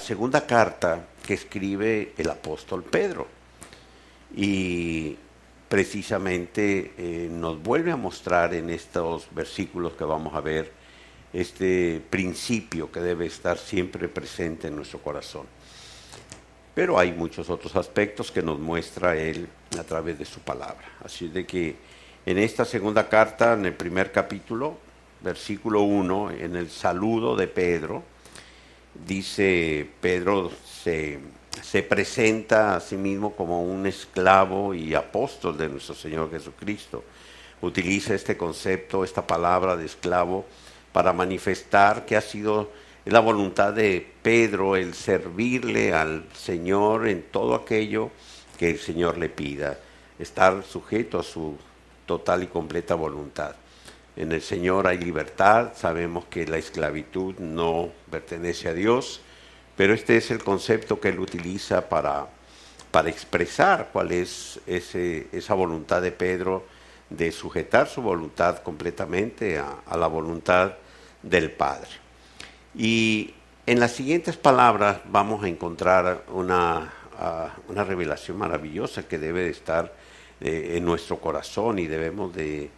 segunda carta que escribe el apóstol Pedro. Y precisamente nos vuelve a mostrar en estos versículos que vamos a ver este principio que debe estar siempre presente en nuestro corazón. Pero hay muchos otros aspectos que nos muestra él a través de su palabra. Así de que en esta segunda carta, en el primer capítulo, versículo 1, en el saludo de Pedro, dice Pedro se presenta a sí mismo como un esclavo y apóstol de nuestro Señor Jesucristo. Utiliza este concepto, esta palabra de esclavo, para manifestar que ha sido la voluntad de Pedro el servirle al Señor en todo aquello que el Señor le pida, estar sujeto a su total y completa voluntad. En el Señor hay libertad, sabemos que la esclavitud no pertenece a Dios, pero este es el concepto que él utiliza para expresar cuál es esa voluntad de Pedro de sujetar su voluntad completamente a la voluntad del Padre. Y en las siguientes palabras vamos a encontrar una revelación maravillosa que debe de estar en nuestro corazón y debemos de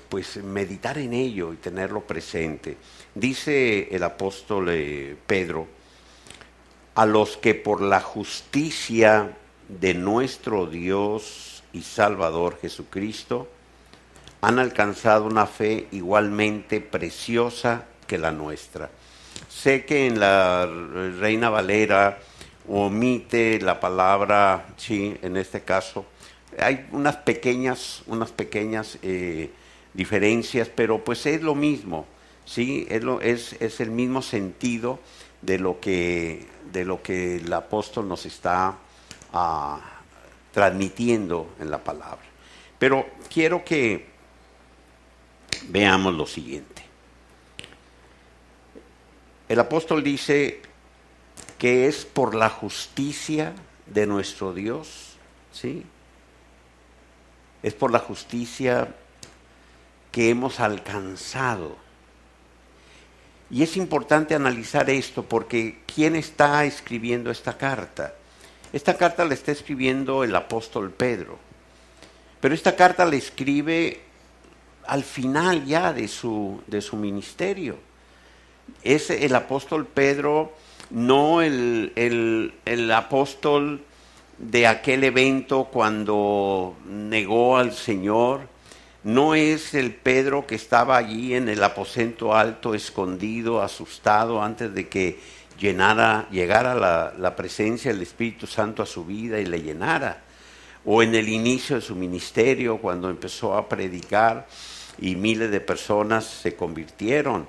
pues meditar en ello y tenerlo presente. Dice el apóstol Pedro: a los que por la justicia de nuestro Dios y Salvador Jesucristo han alcanzado una fe igualmente preciosa que la nuestra. Sé que en la Reina Valera omite la palabra, sí, en este caso, hay unas pequeñas diferencias, pero pues es lo mismo, sí, es el mismo sentido de lo que el apóstol nos está transmitiendo en la palabra. Pero quiero que veamos lo siguiente. El apóstol dice que es por la justicia de nuestro Dios, ¿sí? Es por la justicia que hemos alcanzado. Y es importante analizar esto porque ¿quién está escribiendo esta carta? Esta carta la está escribiendo el apóstol Pedro, pero esta carta la escribe al final ya de su ministerio. Es el apóstol Pedro, no el apóstol de aquel evento cuando negó al Señor, no es el Pedro que estaba allí en el aposento alto, escondido, asustado, antes de que llegara la presencia del Espíritu Santo a su vida y le llenara, o en el inicio de su ministerio, cuando empezó a predicar y miles de personas se convirtieron.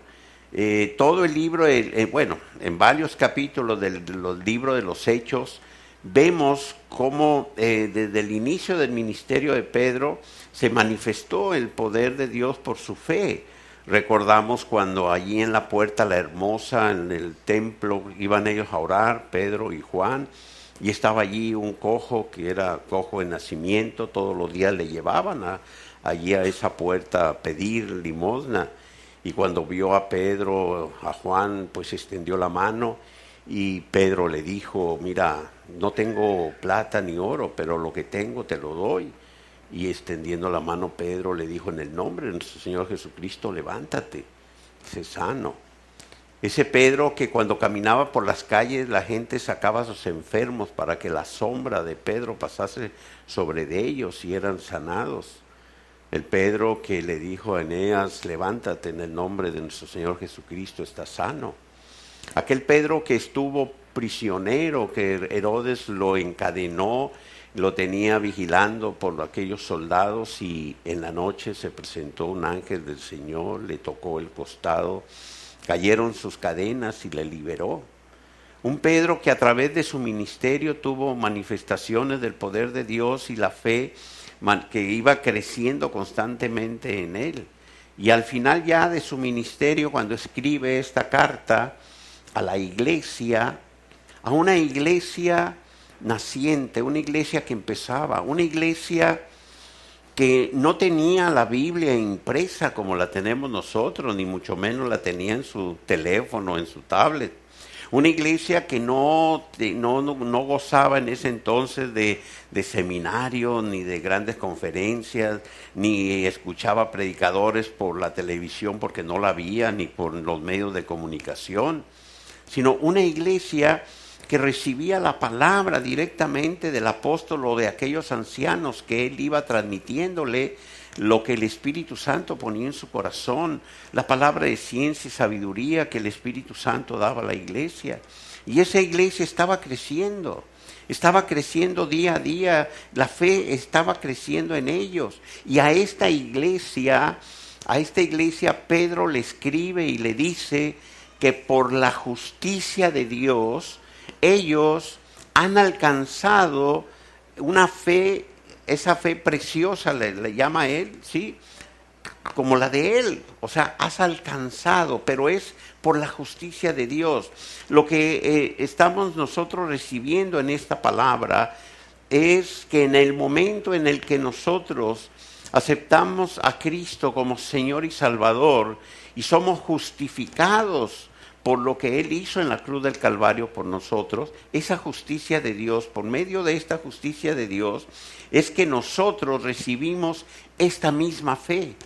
Todo el libro, en varios capítulos del libro de los Hechos, vemos cómo desde el inicio del ministerio de Pedro se manifestó el poder de Dios por su fe. Recordamos cuando allí en la puerta La Hermosa, en el templo, iban ellos a orar, Pedro y Juan, y estaba allí un cojo que era cojo de nacimiento. Todos los días le llevaban allí a esa puerta a pedir limosna. Y cuando vio a Pedro, a Juan, pues extendió la mano y Pedro le dijo: mira, no tengo plata ni oro, pero lo que tengo te lo doy. Y extendiendo la mano, Pedro le dijo: en el nombre de nuestro Señor Jesucristo, levántate, sé sano. Ese Pedro que cuando caminaba por las calles la gente sacaba a sus enfermos para que la sombra de Pedro pasase sobre de ellos y eran sanados. El Pedro que le dijo a Eneas: levántate, en el nombre de nuestro Señor Jesucristo, está sano. Aquel Pedro que estuvo prisionero, que Herodes lo encadenó, lo tenía vigilando por aquellos soldados, y en la noche se presentó un ángel del Señor, le tocó el costado, cayeron sus cadenas y le liberó. Un Pedro que a través de su ministerio tuvo manifestaciones del poder de Dios y la fe que iba creciendo constantemente en él. Y al final ya de su ministerio, cuando escribe esta carta a la iglesia, a una iglesia naciente, una iglesia que empezaba, una iglesia que no tenía la Biblia impresa como la tenemos nosotros, ni mucho menos la tenía en su teléfono, en su tablet. Una iglesia que no gozaba en ese entonces de seminarios, ni de grandes conferencias, ni escuchaba predicadores por la televisión porque no la había, ni por los medios de comunicación, sino una iglesia que recibía la palabra directamente del apóstol o de aquellos ancianos que él iba transmitiéndole lo que el Espíritu Santo ponía en su corazón, la palabra de ciencia y sabiduría que el Espíritu Santo daba a la iglesia. Y esa iglesia estaba creciendo día a día, la fe estaba creciendo en ellos. Y a esta iglesia Pedro le escribe y le dice que por la justicia de Dios, ellos han alcanzado una fe, esa fe preciosa le llama a él, ¿sí? Como la de él, o sea, has alcanzado, pero es por la justicia de Dios. Lo que estamos nosotros recibiendo en esta palabra es que en el momento en el que nosotros aceptamos a Cristo como Señor y Salvador y somos justificados por lo que Él hizo en la cruz del Calvario por nosotros, esa justicia de Dios, por medio de esta justicia de Dios, es que nosotros recibimos esta misma fe,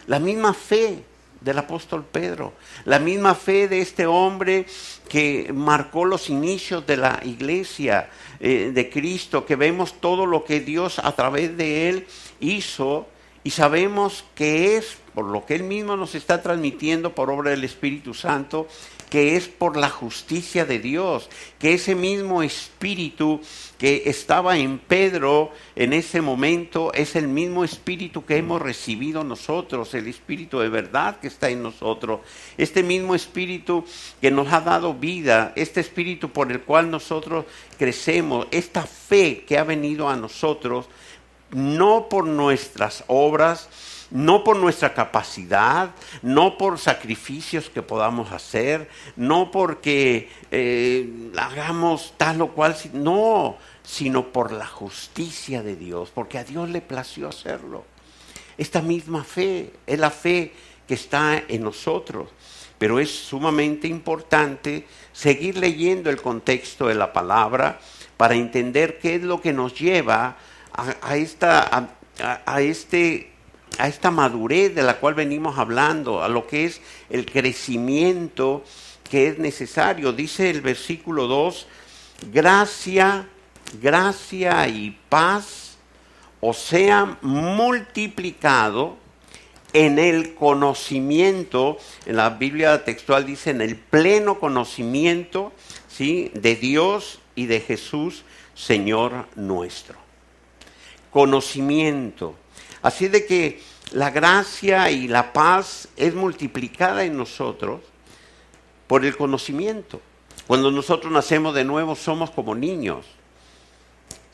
la misma fe del apóstol Pedro, la misma fe de este hombre que marcó los inicios de la iglesia de Cristo, que vemos todo lo que Dios a través de Él hizo y sabemos que es, por lo que Él mismo nos está transmitiendo por obra del Espíritu Santo, que es por la justicia de Dios, que ese mismo Espíritu que estaba en Pedro en ese momento es el mismo Espíritu que hemos recibido nosotros, el Espíritu de verdad que está en nosotros, este mismo Espíritu que nos ha dado vida, este Espíritu por el cual nosotros crecemos, esta fe que ha venido a nosotros, no por nuestras obras, no por nuestra capacidad, no por sacrificios que podamos hacer, no porque hagamos tal o cual, no, sino por la justicia de Dios, porque a Dios le plació hacerlo. Esta misma fe es la fe que está en nosotros, pero es sumamente importante seguir leyendo el contexto de la palabra para entender qué es lo que nos lleva a esta madurez de la cual venimos hablando, a lo que es el crecimiento que es necesario. Dice el versículo 2, gracia y paz os sean multiplicado en el conocimiento, en la Biblia textual dice en el pleno conocimiento, ¿sí?, de Dios y de Jesús, Señor nuestro. Conocimiento. Así de que la gracia y la paz es multiplicada en nosotros por el conocimiento. Cuando nosotros nacemos de nuevo somos como niños.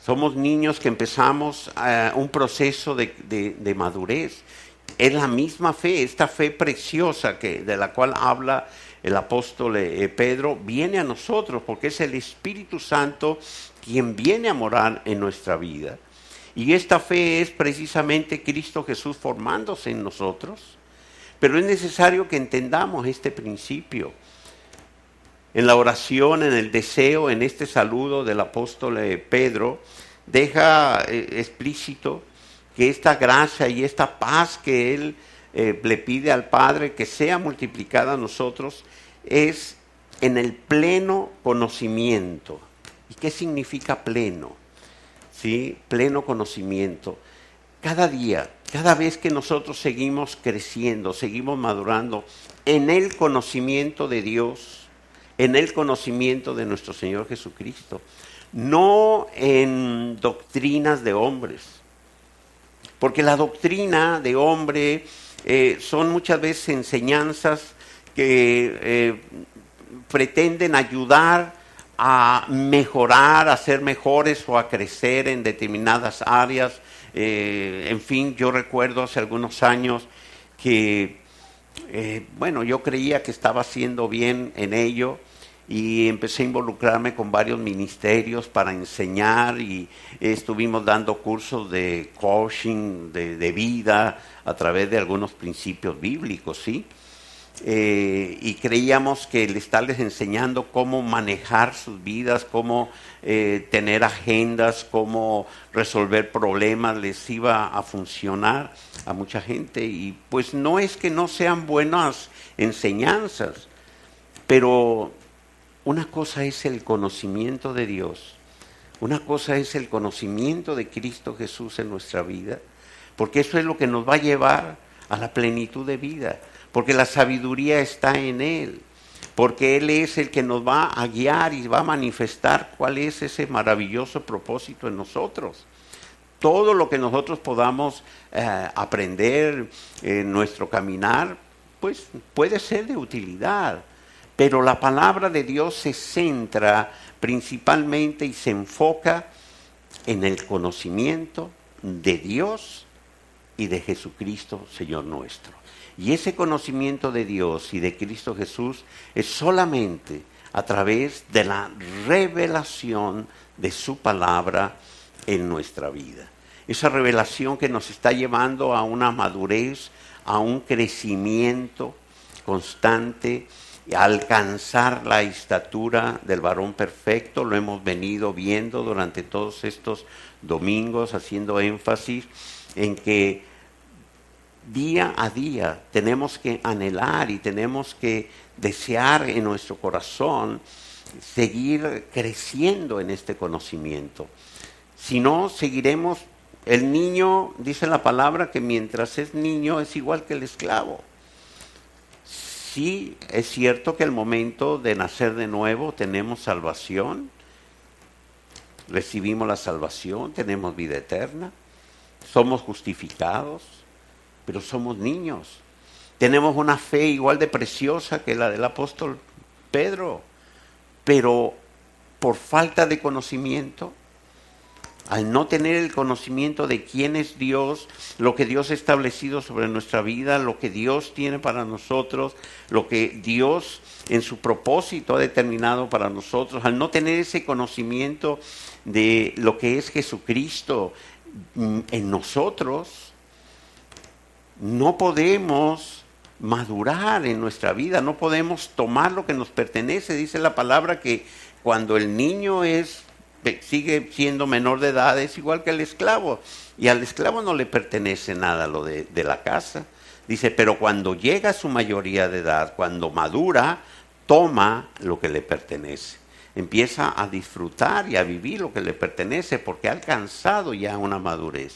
Somos niños que empezamos un proceso de madurez. Es la misma fe, esta fe preciosa de la cual habla el apóstol Pedro, viene a nosotros porque es el Espíritu Santo quien viene a morar en nuestra vida. Y esta fe es precisamente Cristo Jesús formándose en nosotros. Pero es necesario que entendamos este principio. En la oración, en el deseo, en este saludo del apóstol Pedro, deja explícito que esta gracia y esta paz que él le pide al Padre que sea multiplicada a nosotros es en el pleno conocimiento. ¿Y qué significa pleno? ¿Sí? Pleno conocimiento. Cada día, cada vez que nosotros seguimos creciendo, seguimos madurando en el conocimiento de Dios, en el conocimiento de nuestro Señor Jesucristo, no en doctrinas de hombres, porque la doctrina de hombre son muchas veces enseñanzas que pretenden ayudar a mejorar, a ser mejores o a crecer en determinadas áreas. En fin, yo recuerdo hace algunos años que, yo creía que estaba haciendo bien en ello y empecé a involucrarme con varios ministerios para enseñar y estuvimos dando cursos de coaching, de vida a través de algunos principios bíblicos, ¿sí? y creíamos que el estarles enseñando cómo manejar sus vidas, cómo tener agendas, cómo resolver problemas les iba a funcionar a mucha gente. Y pues no es que no sean buenas enseñanzas, pero una cosa es el conocimiento de Dios, una cosa es el conocimiento de Cristo Jesús en nuestra vida, porque eso es lo que nos va a llevar a la plenitud de vida, porque la sabiduría está en Él, porque Él es el que nos va a guiar y va a manifestar cuál es ese maravilloso propósito en nosotros. Todo lo que nosotros podamos aprender en nuestro caminar, pues puede ser de utilidad, pero la palabra de Dios se centra principalmente y se enfoca en el conocimiento de Dios y de Jesucristo, Señor nuestro. Y ese conocimiento de Dios y de Cristo Jesús es solamente a través de la revelación de su palabra en nuestra vida. Esa revelación que nos está llevando a una madurez, a un crecimiento constante, a alcanzar la estatura del varón perfecto. Lo hemos venido viendo durante todos estos domingos, haciendo énfasis en que día a día tenemos que anhelar y tenemos que desear en nuestro corazón seguir creciendo en este conocimiento. Si no, seguiremos. El niño, dice la palabra, que mientras es niño es igual que el esclavo. Sí, es cierto que al momento de nacer de nuevo tenemos salvación, recibimos la salvación, tenemos vida eterna, somos justificados, pero somos niños. Tenemos una fe igual de preciosa que la del apóstol Pedro, pero por falta de conocimiento, al no tener el conocimiento de quién es Dios, lo que Dios ha establecido sobre nuestra vida, lo que Dios tiene para nosotros, lo que Dios en su propósito ha determinado para nosotros, al no tener ese conocimiento de lo que es Jesucristo en nosotros, no podemos madurar en nuestra vida, no podemos tomar lo que nos pertenece. Dice la palabra que cuando el niño sigue siendo menor de edad, es igual que el esclavo, y al esclavo no le pertenece nada lo de la casa. Dice, pero cuando llega a su mayoría de edad, cuando madura, toma lo que le pertenece, empieza a disfrutar y a vivir lo que le pertenece, porque ha alcanzado ya una madurez.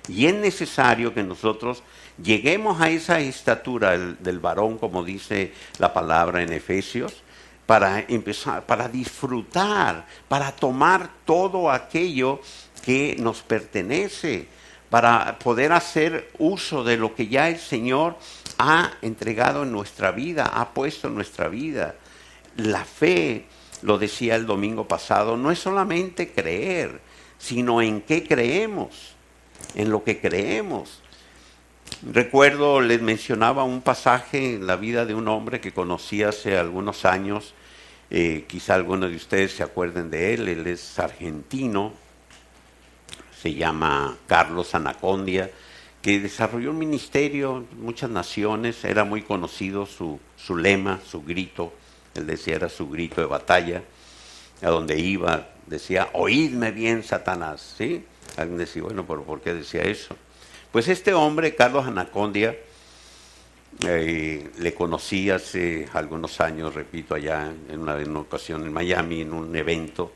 Y es necesario que nosotros lleguemos a esa estatura del varón, como dice la palabra en Efesios, para empezar, para disfrutar, para tomar todo aquello que nos pertenece, para poder hacer uso de lo que ya el Señor ha entregado en nuestra vida, ha puesto en nuestra vida. La fe, lo decía el domingo pasado, no es solamente creer, sino en qué creemos, en lo que creemos. Recuerdo, les mencionaba un pasaje en la vida de un hombre que conocí hace algunos años, quizá algunos de ustedes se acuerden de él. Él es argentino, se llama Carlos Anacondia, que desarrolló un ministerio en muchas naciones. Era muy conocido su lema, su grito, él decía era su grito de batalla, a donde iba decía, oídme bien, Satanás, ¿sí? Alguien decía, bueno, pero ¿por qué decía eso? Pues este hombre, Carlos Anacondia, le conocí hace algunos años, repito, allá en una ocasión en Miami, en un evento,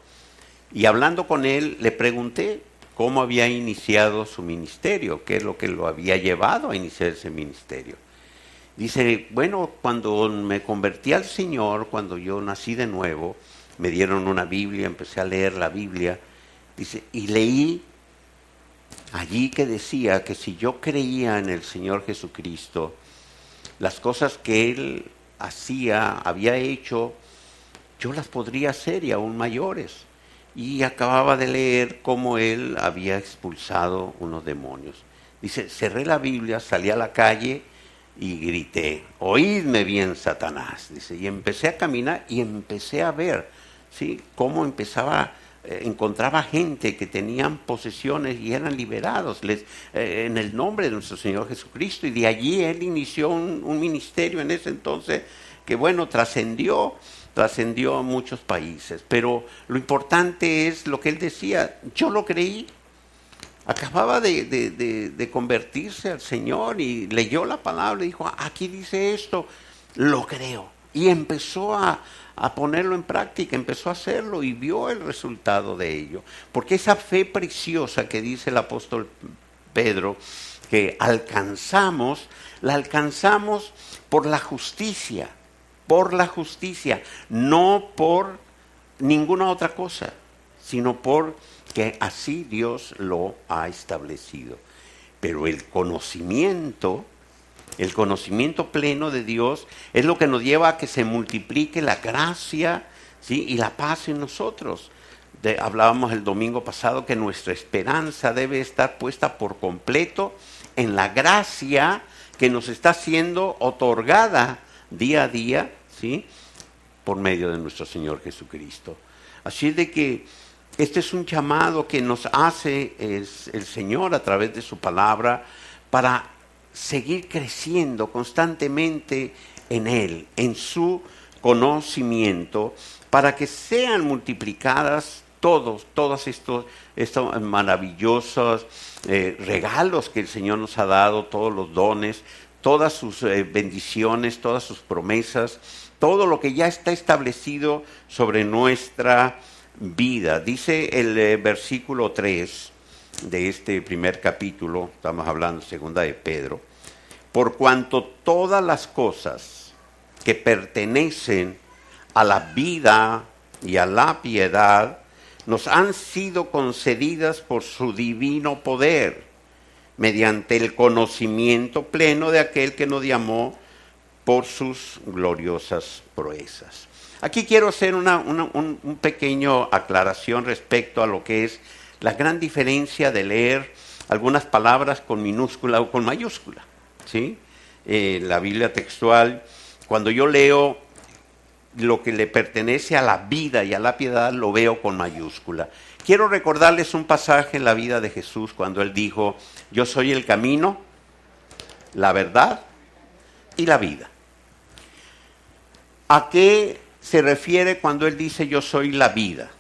y hablando con él le pregunté cómo había iniciado su ministerio, qué es lo que lo había llevado a iniciar ese ministerio. Dice, bueno, cuando me convertí al Señor, cuando yo nací de nuevo, me dieron una Biblia, empecé a leer la Biblia, dice, y leí allí que decía que si yo creía en el Señor Jesucristo, las cosas que Él había hecho, yo las podría hacer y aún mayores. Y acababa de leer cómo Él había expulsado unos demonios. Dice, cerré la Biblia, salí a la calle y grité, oídme bien, Satanás. Dice, y empecé a caminar y empecé a ver, ¿sí?, cómo empezaba encontraba gente que tenían posesiones y eran liberados en el nombre de nuestro Señor Jesucristo. Y de allí él inició un ministerio en ese entonces que, bueno, trascendió a muchos países. Pero lo importante es lo que él decía: yo lo creí. Acababa de convertirse al Señor y leyó la palabra y dijo: aquí dice esto, lo creo. Y empezó a ponerlo en práctica, empezó a hacerlo y vio el resultado de ello. Porque esa fe preciosa que dice el apóstol Pedro, que alcanzamos, la alcanzamos por la justicia, no por ninguna otra cosa, sino por que así Dios lo ha establecido. Pero el conocimiento pleno de Dios es lo que nos lleva a que se multiplique la gracia, ¿sí?, y la paz en nosotros. Hablábamos el domingo pasado que nuestra esperanza debe estar puesta por completo en la gracia que nos está siendo otorgada día a día, ¿sí?, por medio de nuestro Señor Jesucristo. Así de que este es un llamado que nos hace el Señor a través de su palabra para seguir creciendo constantemente en Él, en su conocimiento, para que sean multiplicadas todos estos maravillosos regalos que el Señor nos ha dado, todos los dones, todas sus bendiciones, todas sus promesas, todo lo que ya está establecido sobre nuestra vida. Dice el versículo 3 de este primer capítulo, estamos hablando segunda de Pedro: por cuanto todas las cosas que pertenecen a la vida y a la piedad nos han sido concedidas por su divino poder, mediante el conocimiento pleno de aquel que nos llamó por sus gloriosas proezas. Aquí quiero hacer un pequeño aclaración respecto a lo que es la gran diferencia de leer algunas palabras con minúscula o con mayúscula, ¿sí? La Biblia textual, cuando yo leo lo que le pertenece a la vida y a la piedad, lo veo con mayúscula. Quiero recordarles un pasaje en la vida de Jesús cuando Él dijo: yo soy el camino, la verdad y la vida. ¿A qué se refiere cuando Él dice yo soy la vida?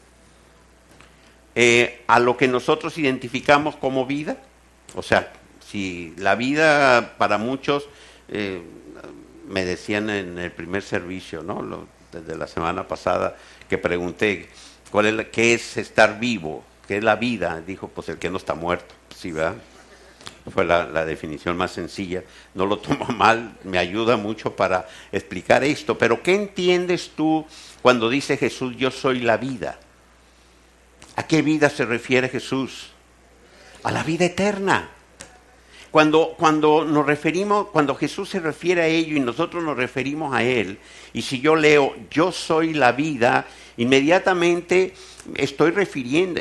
A lo que nosotros identificamos como vida. O sea, si la vida para muchos, me decían en el primer servicio, ¿no?, desde la semana pasada, que pregunté qué es estar vivo, qué es la vida. Dijo: pues el que no está muerto. Sí, ¿verdad? Fue la definición más sencilla. No lo tomo mal, me ayuda mucho para explicar esto. Pero ¿qué entiendes tú cuando dice Jesús yo soy la vida? ¿A qué vida se refiere Jesús? A la vida eterna. Cuando Jesús se refiere a ello y nosotros nos referimos a Él, y si yo leo yo soy la vida, inmediatamente estoy recibiendo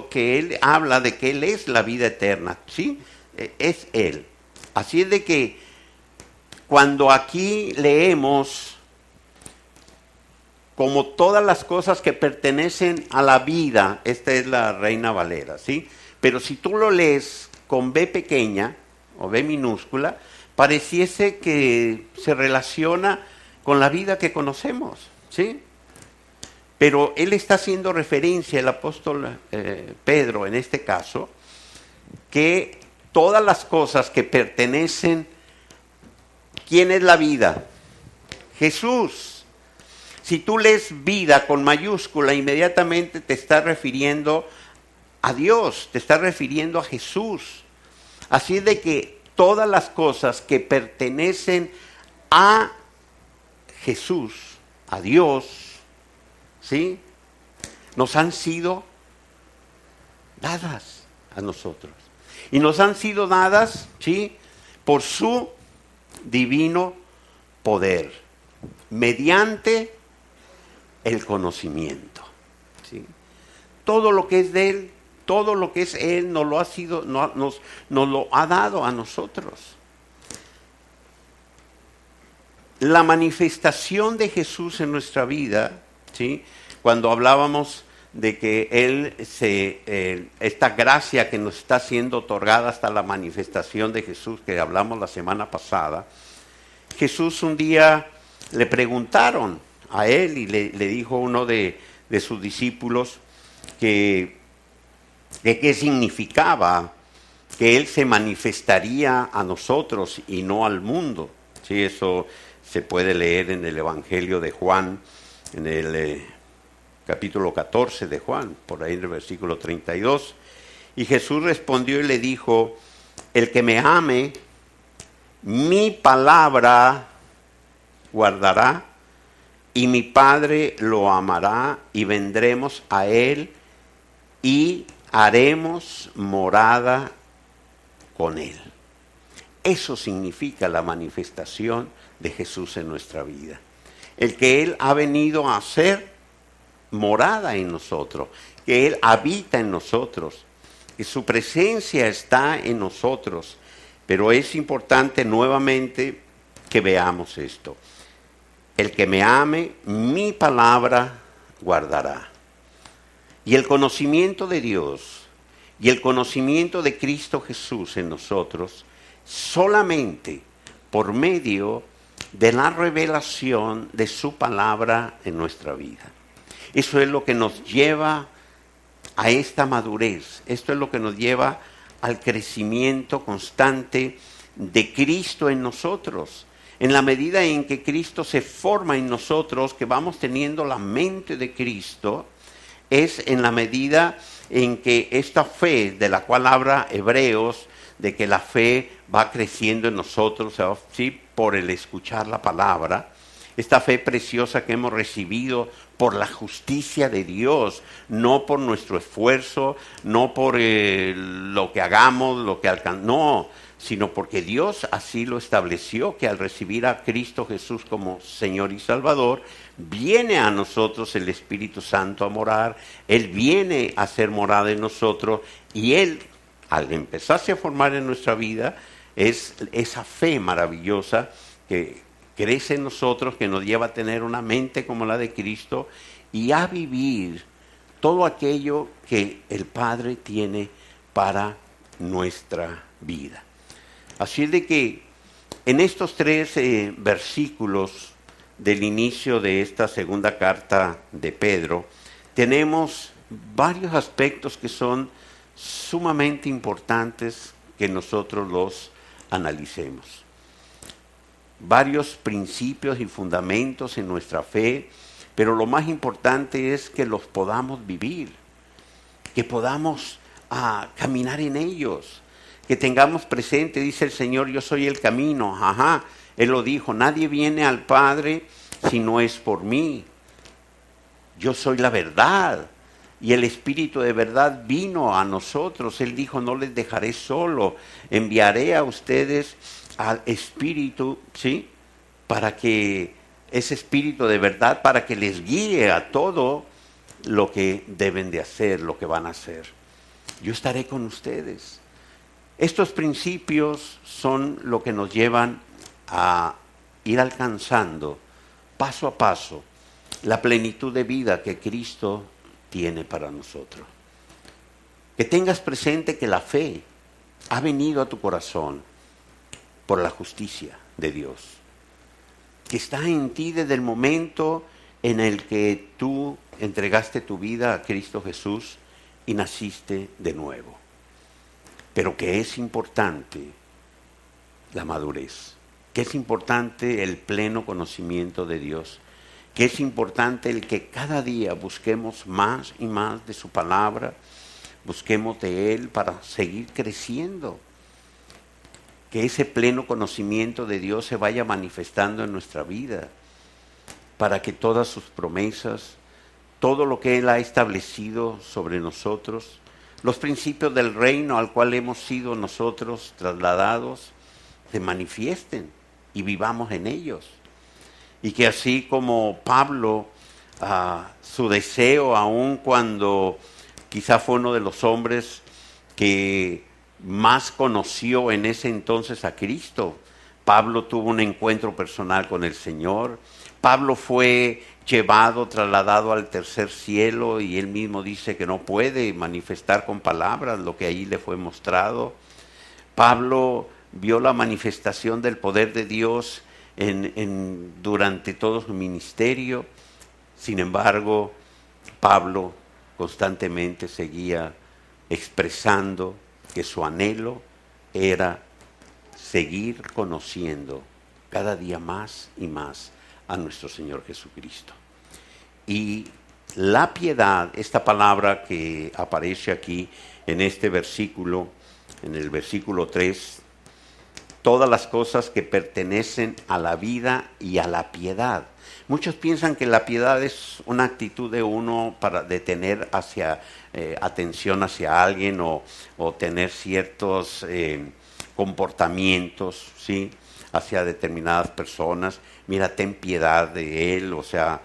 que Él habla de que Él es la vida eterna, ¿sí? Es Él. Así es de que cuando aquí leemos como todas las cosas que pertenecen a la vida, esta es la Reina Valera, ¿sí? Pero si tú lo lees con B pequeña o B minúscula, pareciese que se relaciona con la vida que conocemos, ¿sí? Pero él está haciendo referencia, el apóstol Pedro en este caso, que todas las cosas que pertenecen, ¿quién es la vida? Jesús. Si tú lees vida con mayúscula, inmediatamente te está refiriendo a Dios, te está refiriendo a Jesús. Así es de que todas las cosas que pertenecen a Jesús, a Dios, ¿sí?, nos han sido dadas a nosotros. Y nos han sido dadas, ¿sí?, por su divino poder, mediante el conocimiento, ¿sí? Todo lo que es de Él, todo lo que es Él nos lo ha dado a nosotros. La manifestación de Jesús en nuestra vida ¿sí? Cuando hablábamos de que esta gracia que nos está siendo otorgada hasta la manifestación de Jesús, que hablamos la semana pasada, Jesús un día le preguntaron a él y le dijo uno de sus discípulos que qué significaba que Él se manifestaría a nosotros y no al mundo. Sí, eso se puede leer en el Evangelio de Juan, en el capítulo 14 de Juan, por ahí en el versículo 32. Y Jesús respondió y le dijo, el que me ame, mi palabra guardará, y mi Padre lo amará, y vendremos a Él, y haremos morada con Él. Eso significa la manifestación de Jesús en nuestra vida. El que Él ha venido a hacer morada en nosotros, que Él habita en nosotros, que su presencia está en nosotros. Pero es importante nuevamente que veamos esto. El que me ame, mi palabra guardará. Y el conocimiento de Dios y el conocimiento de Cristo Jesús en nosotros, solamente por medio de la revelación de su palabra en nuestra vida. Eso es lo que nos lleva a esta madurez. Esto es lo que nos lleva al crecimiento constante de Cristo en nosotros. En la medida en que Cristo se forma en nosotros, que vamos teniendo la mente de Cristo, es en la medida en que esta fe de la cual habla Hebreos, de que la fe va creciendo en nosotros, ¿sí? Por el escuchar la palabra, esta fe preciosa que hemos recibido por la justicia de Dios, no por nuestro esfuerzo, no por lo que hagamos, lo que alcanzamos, no, sino porque Dios así lo estableció, que al recibir a Cristo Jesús como Señor y Salvador, viene a nosotros el Espíritu Santo a morar, Él viene a ser morada en nosotros, y Él, al empezarse a formar en nuestra vida, es esa fe maravillosa que crece en nosotros, que nos lleva a tener una mente como la de Cristo y a vivir todo aquello que el Padre tiene para nuestra vida. Así es de que en estos 3 versículos del inicio de esta segunda carta de Pedro, tenemos varios aspectos que son sumamente importantes que nosotros los analicemos. Varios principios y fundamentos en nuestra fe, pero lo más importante es que los podamos vivir, que podamos caminar en ellos, que tengamos presente, dice el Señor, yo soy el camino, Él lo dijo, nadie viene al Padre si no es por mí, yo soy la verdad, y el Espíritu de verdad vino a nosotros, Él dijo, no les dejaré solo, enviaré a ustedes al Espíritu, ¿sí? Para que ese Espíritu de verdad, para que les guíe a todo lo que deben de hacer, lo que van a hacer. Yo estaré con ustedes. Estos principios son lo que nos llevan a ir alcanzando paso a paso la plenitud de vida que Cristo tiene para nosotros. Que tengas presente que la fe ha venido a tu corazón por la justicia de Dios, que está en ti desde el momento en el que tú entregaste tu vida a Cristo Jesús y naciste de nuevo. Pero que es importante la madurez, que es importante el pleno conocimiento de Dios, que es importante el que cada día busquemos más y más de su palabra, busquemos de Él para seguir creciendo, que ese pleno conocimiento de Dios se vaya manifestando en nuestra vida, para que todas sus promesas, todo lo que Él ha establecido sobre nosotros, los principios del reino al cual hemos sido nosotros trasladados, se manifiesten y vivamos en ellos. Y que así como Pablo, su deseo, aun cuando quizá fue uno de los hombres que más conoció en ese entonces a Cristo, Pablo tuvo un encuentro personal con el Señor, Pablo fue trasladado al tercer cielo, y él mismo dice que no puede manifestar con palabras lo que ahí le fue mostrado. Pablo vio la manifestación del poder de Dios durante todo su ministerio. Sin embargo, Pablo constantemente seguía expresando que su anhelo era seguir conociendo cada día más y más a nuestro Señor Jesucristo. Y la piedad, esta palabra que aparece aquí en este versículo, en el versículo 3, todas las cosas que pertenecen a la vida y a la piedad. Muchos piensan que la piedad es una actitud de uno de tener atención hacia alguien, o tener ciertos comportamientos, ¿sí?, hacia determinadas personas. Mira, ten piedad de él. O sea,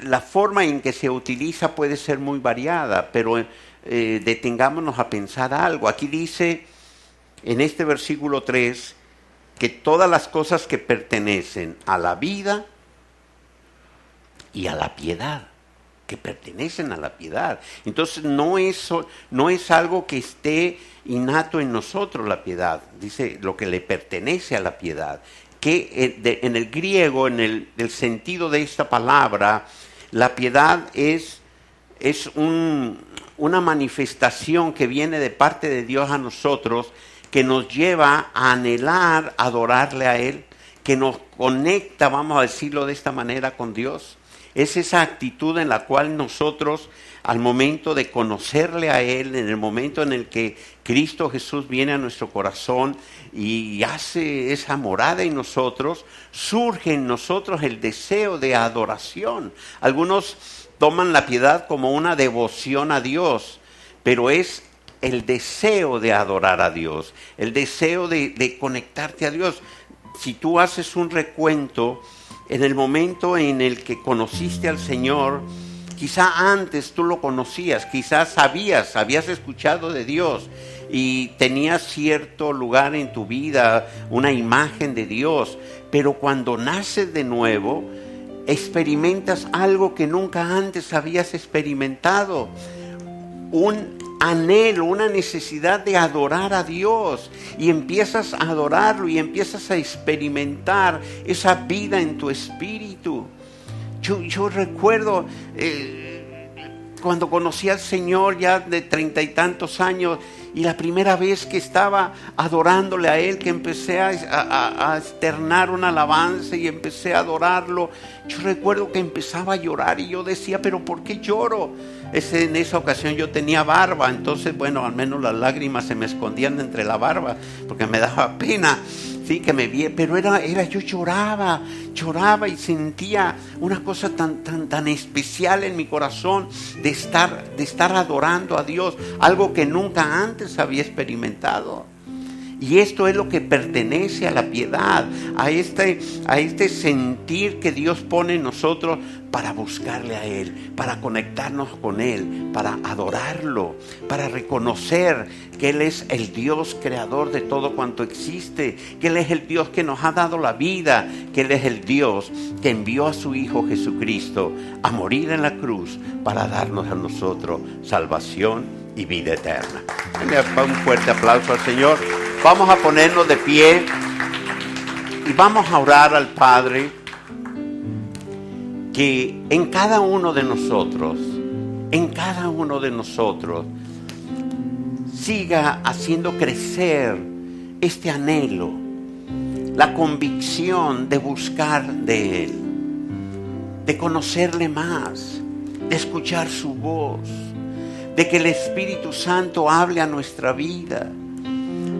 la forma en que se utiliza puede ser muy variada, pero detengámonos a pensar algo. Aquí dice en este versículo 3 que todas las cosas que pertenecen a la vida y a la piedad, que pertenecen a la piedad. Entonces no es algo que esté innato en nosotros, la piedad. Dice lo que le pertenece a la piedad. Que en el griego, en el sentido de esta palabra, la piedad es una manifestación que viene de parte de Dios a nosotros, que nos lleva a anhelar adorarle a Él, que nos conecta, vamos a decirlo de esta manera, con Dios. Es esa actitud en la cual nosotros, al momento de conocerle a Él, en el momento en el que Cristo Jesús viene a nuestro corazón y hace esa morada en nosotros, surge en nosotros el deseo de adoración. Algunos toman la piedad como una devoción a Dios, pero es el deseo de adorar a Dios, el deseo de conectarte a Dios. Si tú haces un recuento, en el momento en el que conociste al Señor, quizá antes tú lo conocías, quizás habías escuchado de Dios y tenías cierto lugar en tu vida, una imagen de Dios, pero cuando naces de nuevo, experimentas algo que nunca antes habías experimentado, un anhelo, una necesidad de adorar a Dios, y empiezas a adorarlo y empiezas a experimentar esa vida en tu espíritu. Yo recuerdo cuando conocí al Señor ya de 30 y tantos años, y la primera vez que estaba adorándole a Él, que empecé a externar una alabanza y empecé a adorarlo, yo recuerdo que empezaba a llorar y yo decía, pero ¿por qué lloro? En esa ocasión yo tenía barba, entonces bueno, al menos las lágrimas se me escondían entre la barba, porque me daba pena, sí, que me viera, pero yo lloraba y sentía una cosa tan especial en mi corazón de estar adorando a Dios, algo que nunca antes había experimentado. Y esto es lo que pertenece a la piedad, a este sentir que Dios pone en nosotros para buscarle a Él, para conectarnos con Él, para adorarlo, para reconocer que Él es el Dios creador de todo cuanto existe, que Él es el Dios que nos ha dado la vida, que Él es el Dios que envió a su Hijo Jesucristo a morir en la cruz para darnos a nosotros salvación y vida eterna. Un fuerte aplauso al Señor. Vamos a ponernos de pie y vamos a orar al Padre, que en cada uno de nosotros siga haciendo crecer este anhelo, la convicción de buscar de Él, de conocerle más, de escuchar su voz, de que el Espíritu Santo hable a nuestra vida,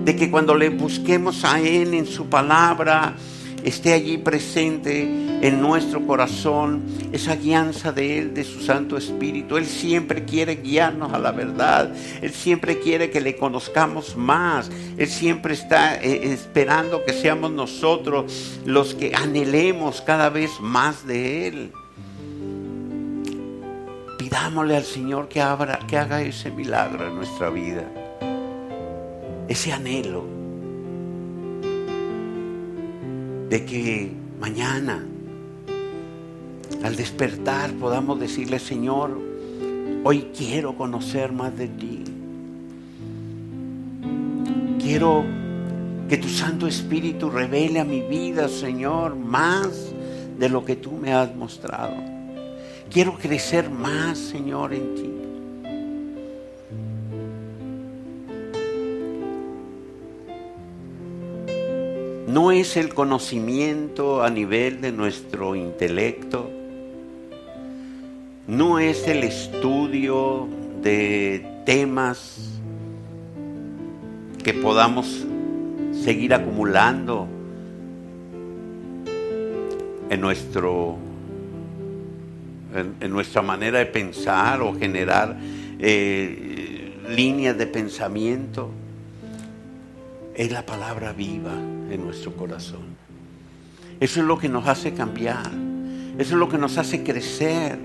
de que cuando le busquemos a Él en su palabra, esté allí presente en nuestro corazón esa guianza de Él, de su Santo Espíritu. Él siempre quiere guiarnos a la verdad, Él siempre quiere que le conozcamos más, Él siempre está esperando que seamos nosotros los que anhelemos cada vez más de Él. Pidámosle al Señor que haga ese milagro en nuestra vida, ese anhelo de que mañana, al despertar, podamos decirle: Señor, hoy quiero conocer más de ti. Quiero que tu Santo Espíritu revele a mi vida, Señor, más de lo que tú me has mostrado. Quiero crecer más, Señor, en ti. No es el conocimiento a nivel de nuestro intelecto, no es el estudio de temas que podamos seguir acumulando en nuestra manera de pensar o generar líneas de pensamiento. Es la palabra viva en nuestro corazón. Eso es lo que nos hace cambiar. Eso es lo que nos hace crecer.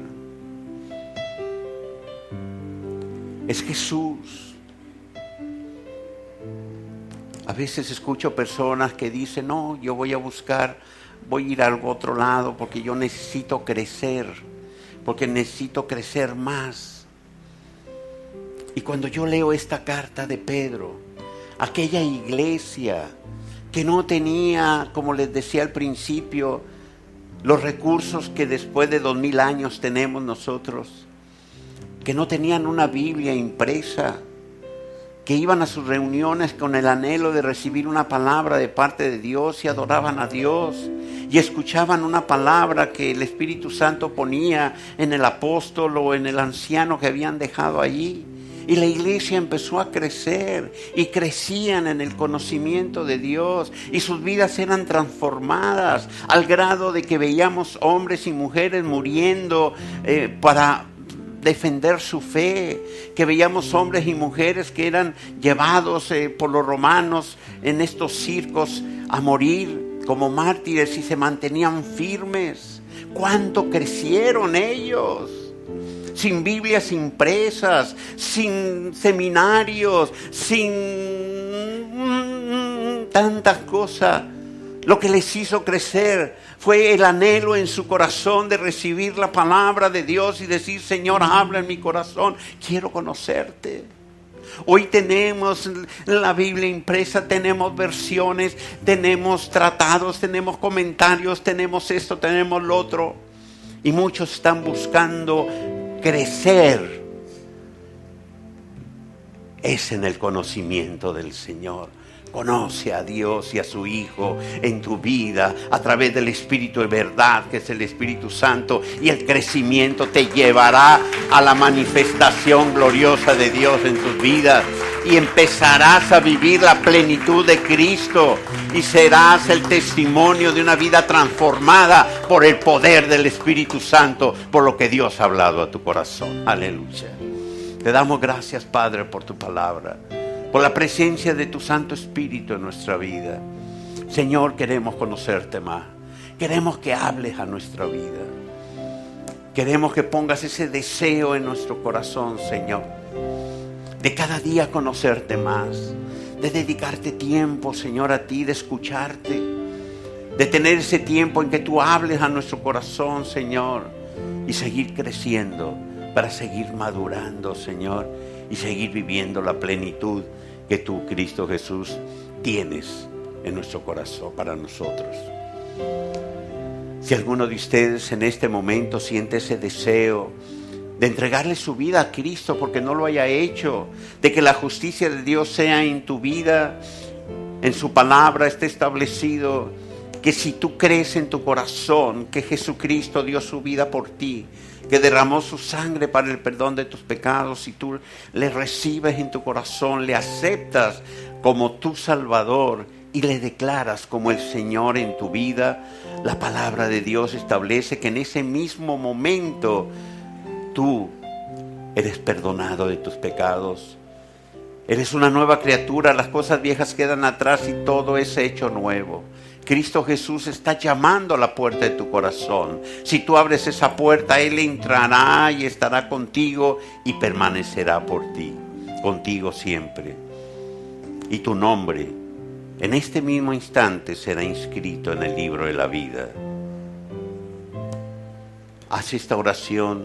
Es Jesús. A veces escucho personas que dicen: no, yo voy a ir a algún otro lado porque yo necesito crecer, porque necesito crecer más. Y cuando yo leo esta carta de Pedro, aquella iglesia que no tenía, como les decía al principio, los recursos que después de 2000 años tenemos nosotros, que no tenían una Biblia impresa, que iban a sus reuniones con el anhelo de recibir una palabra de parte de Dios y adoraban a Dios y escuchaban una palabra que el Espíritu Santo ponía en el apóstol o en el anciano que habían dejado allí. Y la iglesia empezó a crecer y crecían en el conocimiento de Dios y sus vidas eran transformadas al grado de que veíamos hombres y mujeres muriendo para defender su fe, que veíamos hombres y mujeres que eran llevados por los romanos en estos circos a morir como mártires y se mantenían firmes. ¿Cuánto crecieron ellos? Sin Biblias impresas, sin seminarios, sin tantas cosas. Lo que les hizo crecer fue el anhelo en su corazón de recibir la palabra de Dios y decir: Señor, habla en mi corazón, quiero conocerte. Hoy tenemos la Biblia impresa, tenemos versiones, tenemos tratados, tenemos comentarios, tenemos esto, tenemos lo otro. Y muchos están buscando crecer es en el conocimiento del Señor. Conoce a Dios y a su Hijo en tu vida a través del Espíritu de verdad, que es el Espíritu Santo, y el crecimiento te llevará a la manifestación gloriosa de Dios en tus vidas y empezarás a vivir la plenitud de Cristo y serás el testimonio de una vida transformada por el poder del Espíritu Santo, por lo que Dios ha hablado a tu corazón. Aleluya. Te damos gracias, Padre, por tu palabra, por la presencia de tu Santo Espíritu en nuestra vida. Señor, queremos conocerte más. Queremos que hables a nuestra vida. Queremos que pongas ese deseo en nuestro corazón, Señor, de cada día conocerte más, de dedicarte tiempo, Señor, a ti, de escucharte, de tener ese tiempo en que tú hables a nuestro corazón, Señor, y seguir creciendo para seguir madurando, Señor, y seguir viviendo la plenitud que tú, Cristo Jesús, tienes en nuestro corazón para nosotros. Si alguno de ustedes en este momento siente ese deseo de entregarle su vida a Cristo porque no lo haya hecho, de que la justicia de Dios sea en tu vida, en su palabra esté establecido, que si tú crees en tu corazón que Jesucristo dio su vida por ti, que derramó su sangre para el perdón de tus pecados, si tú le recibes en tu corazón, le aceptas como tu Salvador y le declaras como el Señor en tu vida, la palabra de Dios establece que en ese mismo momento tú eres perdonado de tus pecados. Eres una nueva criatura, las cosas viejas quedan atrás y todo es hecho nuevo. Cristo Jesús está llamando a la puerta de tu corazón. Si tú abres esa puerta, Él entrará y estará contigo y permanecerá por ti, contigo siempre. Y tu nombre en este mismo instante será inscrito en el libro de la vida. Haz esta oración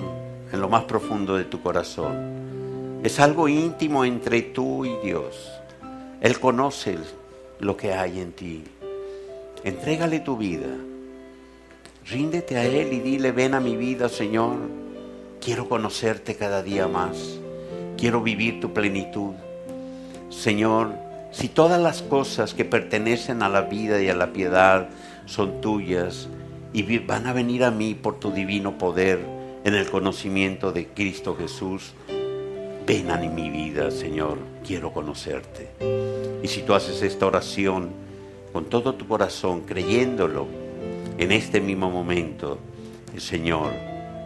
en lo más profundo de tu corazón. Es algo íntimo entre tú y Dios. Él conoce lo que hay en ti. Entrégale tu vida. Ríndete a Él y dile: ven a mi vida, Señor. Quiero conocerte cada día más. Quiero vivir tu plenitud. Señor, si todas las cosas que pertenecen a la vida y a la piedad son tuyas y van a venir a mí por tu divino poder en el conocimiento de Cristo Jesús, ven a mi vida, Señor, quiero conocerte. Y si tú haces esta oración con todo tu corazón, creyéndolo, en este mismo momento, el Señor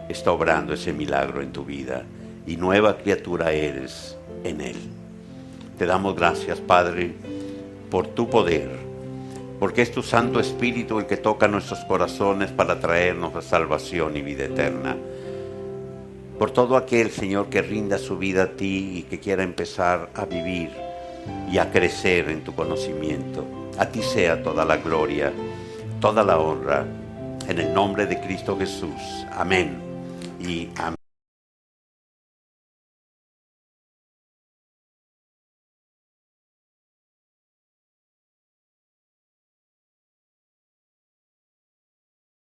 está obrando ese milagro en tu vida y nueva criatura eres en Él. Te damos gracias, Padre, por tu poder, porque es tu Santo Espíritu el que toca nuestros corazones para traernos la salvación y vida eterna. Por todo aquel, Señor, que rinda su vida a ti y que quiera empezar a vivir y a crecer en tu conocimiento. A ti sea toda la gloria, toda la honra, en el nombre de Cristo Jesús. Amén y amén.